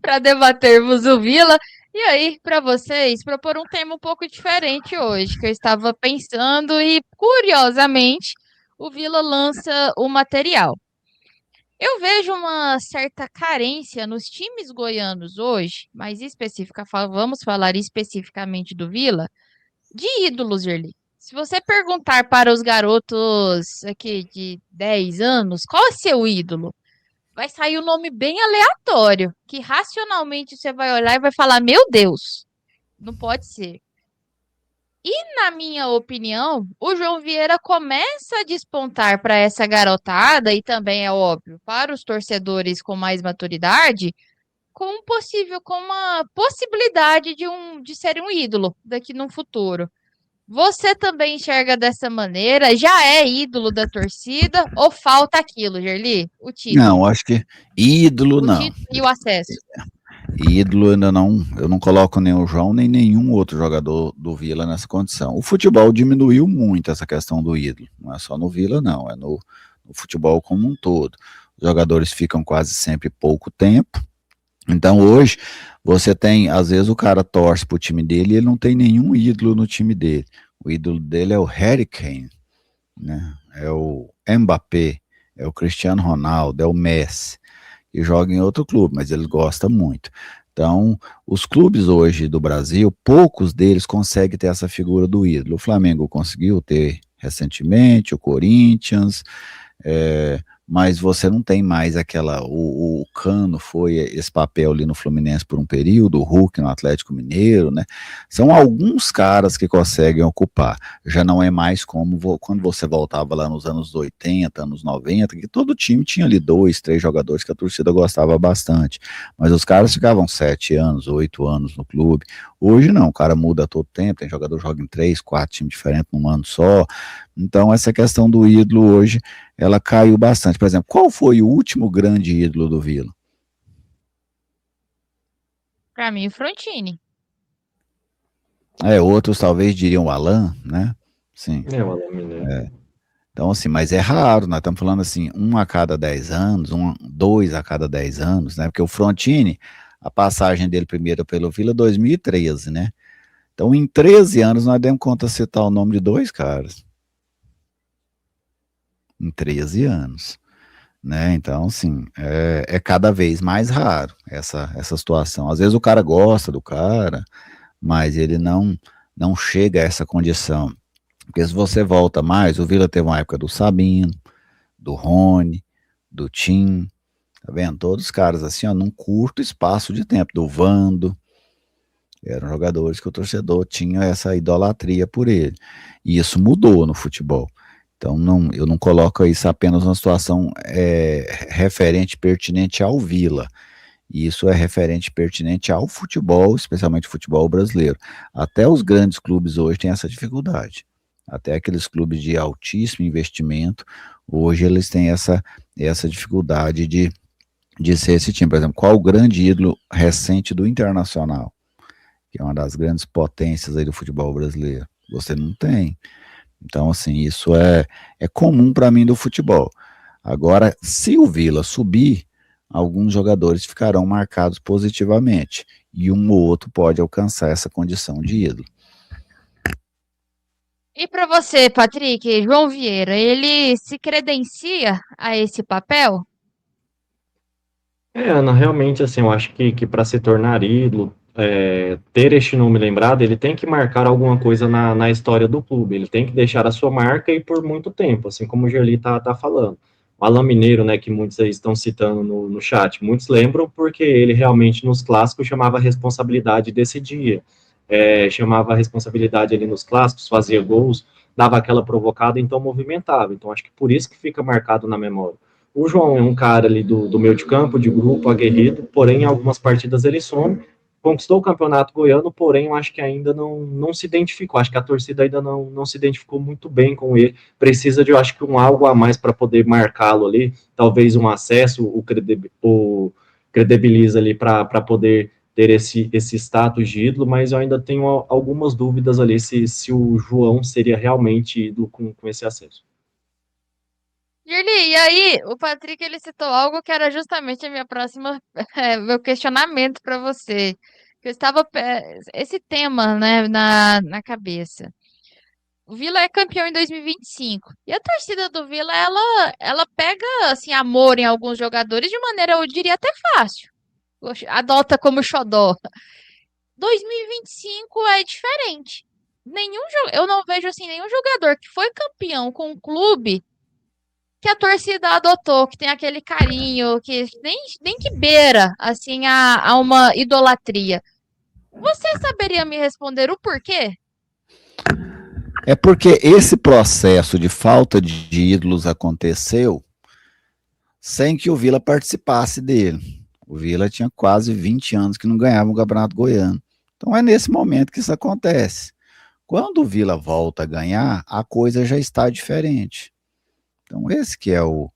para debatermos o Vila. E aí, para vocês, propor um tema um pouco diferente hoje, que eu estava pensando e, curiosamente, o Vila lança o material. Eu vejo uma certa carência nos times goianos hoje, mas vamos falar especificamente do Vila, de ídolos, Gerli. Se você perguntar para os garotos aqui de 10 anos, qual é seu ídolo? Vai sair um nome bem aleatório, que racionalmente você vai olhar e vai falar: Meu Deus, não pode ser. E, na minha opinião, o João Vieira começa a despontar para essa garotada, e também é óbvio, para os torcedores com mais maturidade, com uma possibilidade de ser um ídolo daqui no futuro. Você também enxerga dessa maneira? Já é ídolo da torcida ou falta aquilo, Gerli? O Não, título. acho que ídolo O não. título e o acesso. Ídolo ainda não, eu não coloco nem o João nem nenhum outro jogador do Vila nessa condição. O futebol diminuiu muito essa questão do ídolo, não é só no Vila não, é no futebol como um todo. Os jogadores ficam quase sempre pouco tempo, então hoje você tem, às vezes o cara torce pro time dele e ele não tem nenhum ídolo no time dele. O ídolo dele é o Harry Kane, né? É o Mbappé, é o Cristiano Ronaldo, é o Messi, que joga em outro clube, mas ele gosta muito. Então, os clubes hoje do Brasil, poucos deles conseguem ter essa figura do ídolo. O Flamengo conseguiu ter recentemente, o Corinthians, mas você não tem mais aquela. O Cano foi esse papel ali no Fluminense por um período, o Hulk no Atlético Mineiro, né? São alguns caras que conseguem ocupar. Já não é mais como quando você voltava lá nos anos 80, anos 90, que todo time tinha ali 2, 3 jogadores que a torcida gostava bastante. Mas os caras ficavam 7 anos, 8 anos no clube. Hoje não, o cara muda todo tempo, tem jogador que joga em 3, 4 times diferentes num ano só. Então, essa questão do ídolo hoje ela caiu bastante. Por exemplo, qual foi o último grande ídolo do Vila? Para mim, o Frontini. Outros talvez diriam o Alan, né? Sim. O Alan Mineiro. Então, assim, mas é raro, nós estamos falando assim, 1 a cada 10 anos, 2 a cada 10 anos, né? Porque o Frontini, a passagem dele primeiro pelo Vila 2013, né? Então, em 13 anos, nós demos conta de citar o nome de 2 caras. Em 13 anos. Né? Então, assim, é cada vez mais raro essa situação. Às vezes o cara gosta do cara, mas ele não chega a essa condição. Porque se você volta mais, o Vila teve uma época do Sabino, do Rony, do Tim, tá vendo? Todos os caras assim, ó, num curto espaço de tempo, do Vando, eram jogadores que o torcedor tinha essa idolatria por ele. E isso mudou no futebol. Então, eu não coloco isso apenas uma situação referente, pertinente ao Vila. Isso é referente, pertinente ao futebol, especialmente o futebol brasileiro. Até os grandes clubes hoje têm essa dificuldade. Até aqueles clubes de altíssimo investimento, hoje eles têm essa dificuldade de ser esse time. Por exemplo, qual o grande ídolo recente do Internacional? Que é uma das grandes potências aí do futebol brasileiro. Você não tem. Então, assim, isso é comum para mim do futebol. Agora, se o Vila subir, alguns jogadores ficarão marcados positivamente e um ou outro pode alcançar essa condição de ídolo. E para você, Patrick, João Vieira, ele se credencia a esse papel? Ana, realmente, assim, eu acho que para se tornar ídolo, ter este nome lembrado, ele tem que marcar alguma coisa na história do clube, ele tem que deixar a sua marca e por muito tempo, assim como o Gerli tá falando. O Alan Mineiro, né, que muitos aí estão citando no chat, muitos lembram porque ele realmente nos clássicos chamava a responsabilidade desse dia, chamava a responsabilidade ali nos clássicos, fazia gols, dava aquela provocada, então movimentava, então acho que por isso que fica marcado na memória. O João é um cara ali do meio de campo, de grupo, aguerrido, porém, em algumas partidas ele some, conquistou o campeonato goiano, porém, eu acho que ainda não se identificou, acho que a torcida ainda não se identificou muito bem com ele, precisa de, eu acho que um algo a mais para poder marcá-lo ali, talvez um acesso, o credibiliza ali para poder ter esse status de ídolo, mas eu ainda tenho algumas dúvidas ali se o João seria realmente ídolo com esse acesso. Girli, e aí, o Patrick ele citou algo que era justamente a minha próxima, meu questionamento para você. Que eu estava esse tema, né, na cabeça. O Vila é campeão em 2025. E a torcida do Vila, ela pega assim amor em alguns jogadores de maneira, eu diria até fácil. Adota como xodó. 2025 é diferente. Eu não vejo assim nenhum jogador que foi campeão com um clube que a torcida adotou, que tem aquele carinho, que nem que beira assim a uma idolatria. Você saberia me responder o porquê? É porque esse processo de falta de ídolos aconteceu sem que o Vila participasse dele. O Vila tinha quase 20 anos que não ganhava o Campeonato Goiano. Então é nesse momento que isso acontece. Quando o Vila volta a ganhar, a coisa já está diferente. Então esse que é o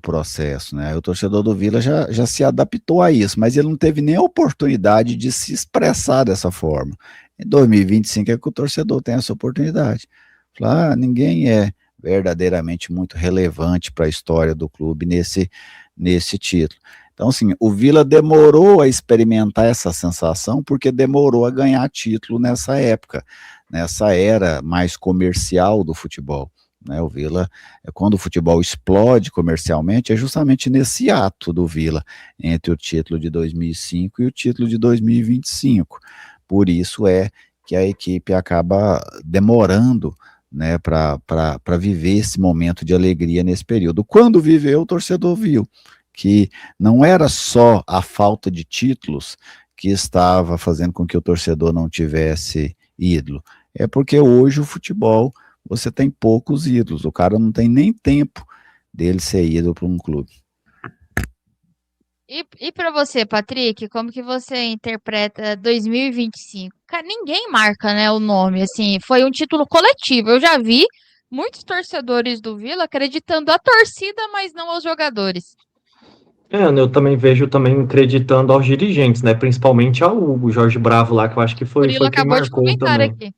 processo, né? O torcedor do Vila já se adaptou a isso, mas ele não teve nem a oportunidade de se expressar dessa forma. Em 2025 é que o torcedor tem essa oportunidade. Falar, ninguém é verdadeiramente muito relevante para a história do clube nesse título. Então, assim, o Vila demorou a experimentar essa sensação porque demorou a ganhar título nessa época, nessa era mais comercial do futebol. Né, o Vila, quando o futebol explode comercialmente, é justamente nesse ato do Vila, entre o título de 2005 e o título de 2025. Por isso é que a equipe acaba demorando, né, para viver esse momento de alegria nesse período. Quando viveu, o torcedor viu que não era só a falta de títulos que estava fazendo com que o torcedor não tivesse ídolo, é porque hoje o futebol você tem poucos ídolos, o cara não tem nem tempo dele ser ídolo para um clube. E para você, Patrick, como que você interpreta 2025? Cara, ninguém marca, né, o nome, assim, foi um título coletivo. Eu já vi muitos torcedores do Vila acreditando a torcida, mas não aos jogadores. Eu também vejo também acreditando aos dirigentes, né? Principalmente ao Hugo Jorge Bravo lá, que eu acho que Murilo foi quem acabou de marcou comentar também. aqui.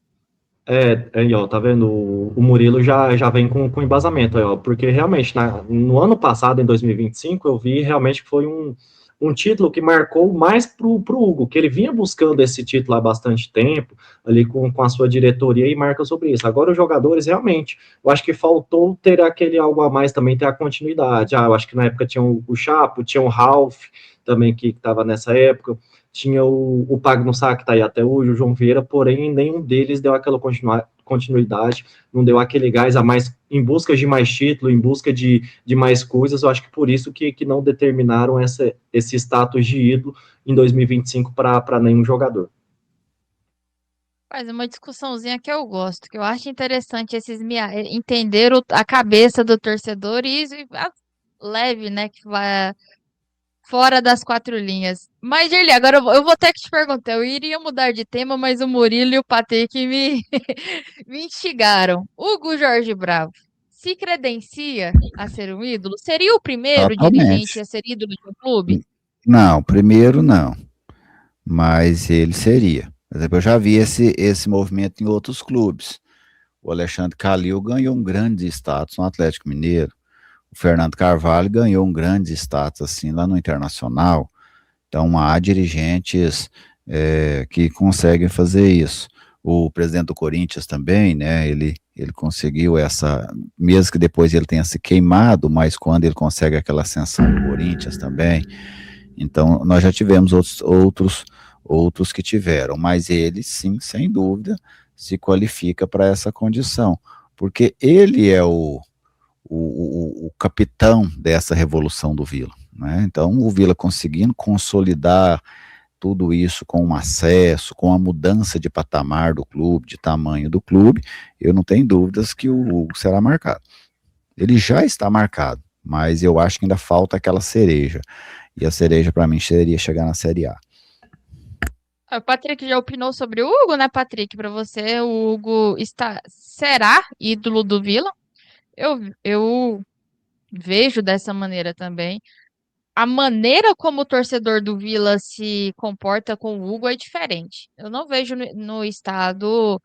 Aí, ó, tá vendo? O Murilo já vem com embasamento aí, ó, porque realmente no ano passado, em 2025, eu vi realmente que foi um título que marcou mais pro Hugo, que ele vinha buscando esse título há bastante tempo, ali com a sua diretoria e marca sobre isso. Agora, os jogadores, realmente, eu acho que faltou ter aquele algo a mais também, ter a continuidade. Eu acho que na época tinha o Chapo, tinha o Ralf também que estava nessa época, tinha o Pagnussá, que está aí até hoje, o João Vieira, porém nenhum deles deu aquela continuidade, não deu aquele gás a mais em busca de mais título, em busca de mais coisas. Eu acho que por isso que não determinaram esse status de ídolo em 2025 para nenhum jogador. Faz uma discussãozinha que eu gosto, que eu acho interessante entender a cabeça do torcedor e isso leve, né, que vai fora das quatro linhas. Mas, Gerli, agora eu vou ter que te perguntar. Eu iria mudar de tema, mas o Murilo e o Patrick me instigaram. Hugo Jorge Bravo se credencia a ser um ídolo? Seria o primeiro dirigente Totalmente. a ser ídolo de um clube? Não, primeiro não, mas ele seria. Por exemplo, eu já vi esse movimento em outros clubes. O Alexandre Calil ganhou um grande status no Atlético Mineiro. O Fernando Carvalho ganhou um grande status assim lá no Internacional. Então há dirigentes que conseguem fazer isso. O presidente do Corinthians também, né? Ele conseguiu essa, mesmo que depois ele tenha se queimado, mas quando ele consegue aquela ascensão do Corinthians também. Então nós já tivemos outros que tiveram, mas ele sim, sem dúvida, se qualifica para essa condição, porque ele é o capitão dessa revolução do Vila. Né? Então, o Vila conseguindo consolidar tudo isso com um acesso, com a mudança de patamar do clube, de tamanho do clube, eu não tenho dúvidas que o Hugo será marcado. Ele já está marcado, mas eu acho que ainda falta aquela cereja. E a cereja, para mim, seria chegar na Série A. O Patrick já opinou sobre o Hugo, né, Patrick? Para você, o Hugo será ídolo do Vila? Eu vejo dessa maneira também. A maneira como o torcedor do Vila se comporta com o Hugo é diferente. Eu não vejo no estado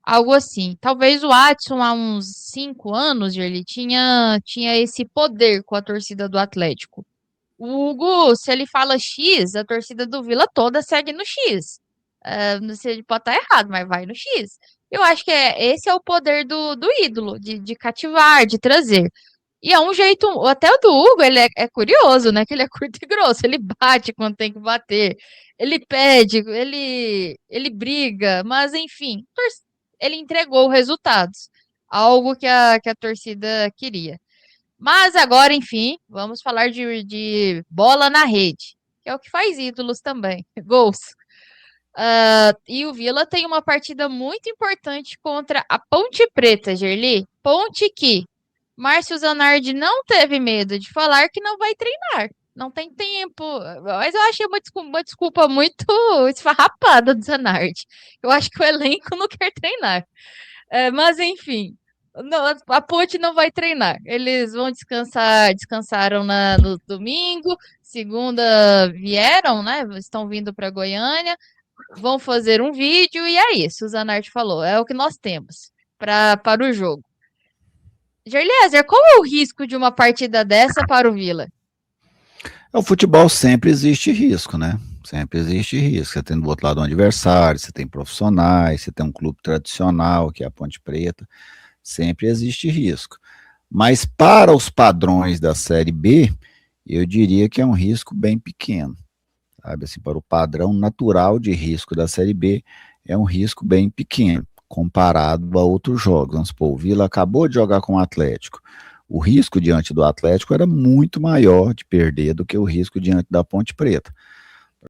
algo assim. Talvez o Adson, há uns 5 anos, ele tinha esse poder com a torcida do Atlético. O Hugo, se ele fala X, a torcida do Vila toda segue no X. Não sei, ele pode estar errado, mas vai no X. Eu acho que esse é o poder do ídolo, de cativar, de trazer. E é um jeito, até o do Hugo, ele é curioso, né? Que ele é curto e grosso, ele bate quando tem que bater, ele pede, ele briga, mas enfim, ele entregou resultados, algo que a torcida queria. Mas agora, enfim, vamos falar de bola na rede, que é o que faz ídolos também, gols. E o Vila tem uma partida muito importante contra a Ponte Preta, Gerli. Ponte que Márcio Zanardi não teve medo de falar que não vai treinar. Não tem tempo. Mas eu achei uma desculpa muito esfarrapada do Zanardi. Eu acho que o elenco não quer treinar. Mas, enfim, a Ponte não vai treinar. Eles vão descansar. Descansaram no domingo. Segunda vieram, né? Estão vindo para Goiânia. Vão fazer um vídeo e é isso. O Zanardi falou. É o que nós temos para o jogo. Gerliezer, qual é o risco de uma partida dessa para o Vila? O futebol sempre existe risco, né? Sempre existe risco. Você tem do outro lado um adversário, você tem profissionais, você tem um clube tradicional, que é a Ponte Preta. Sempre existe risco. Mas para os padrões da Série B, eu diria que é um risco bem pequeno. Sabe? Assim, para o padrão natural de risco da Série B, é um risco bem pequeno, comparado a outros jogos. Vamos supor, o Vila acabou de jogar com o Atlético. O risco diante do Atlético era muito maior de perder do que o risco diante da Ponte Preta.